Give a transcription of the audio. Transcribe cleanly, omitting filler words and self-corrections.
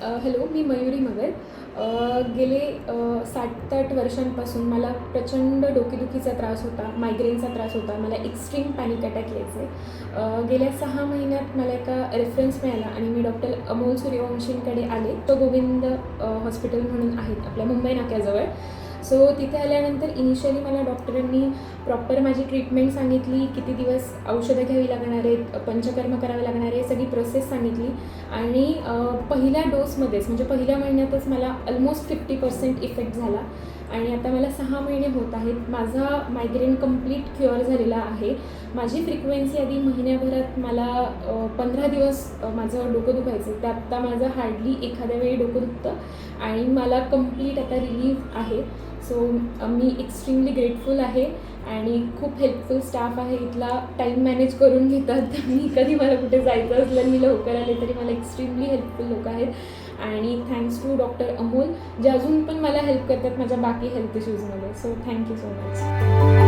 Hello, मी मयुरी मगर. गेले 7 ते 8 वर्षांपासून मला प्रचंड डोकेदुखीचा त्रास होता, मायग्रेनचा त्रास होता. मला एक्स्ट्रीम पॅनिक अटॅक यायचे. गेल्या 6 महिन्यात मला एका रेफरन्स मिळाला आणि मी डॉक्टर अमोल सूर्यवंशींकडे आले. तो गोविंद हॉस्पिटल म्हणून आहेत आपल्या मुंबई नाक्याजवळ. सो तिथे आल्यानंतर इनिशियली मला डॉक्टरांनी प्रॉपर माझी ट्रीटमेंट सांगितली, किती दिवस औषधं घ्यावी लागणार आहेत, पंचकर्म करावे लागणार आहे, सगळी प्रोसेस सांगितली. आणि पहिल्या डोसमध्येच म्हणजे पहिल्या महिन्यातच मला ऑलमोस्ट 50% इफेक्ट झाला आणि आता मला 6 महिने होत आहेत. माझा मायग्रेन कंप्लीट क्युअर झालेला आहे. माझी फ्रिक्वेन्सी आधी महिन्याभरात मला 15 दिवस माझं डोकं दुखायचं, ते आत्ता माझं हार्डली एखाद्या वेळी डोकं दुखतं आणि मला कंप्लीट आता रिलीफ आहे. सो मी एक्स्ट्रीमली ग्रेटफुल आहे आणि खूप हेल्पफुल स्टाफ आहे इथला. टाईम मॅनेज करून घेतात. मी कधी मला कुठे जायचं असलं, मी लवकर आले तरी मला एक्स्ट्रीमली हेल्पफुल लोक आहेत. आणि थँक्स टू डॉक्टर अमोल, जे अजून पण मला हेल्प करतात माझ्या बाकी हेल्थ इश्यूजमध्ये. So thank you so much.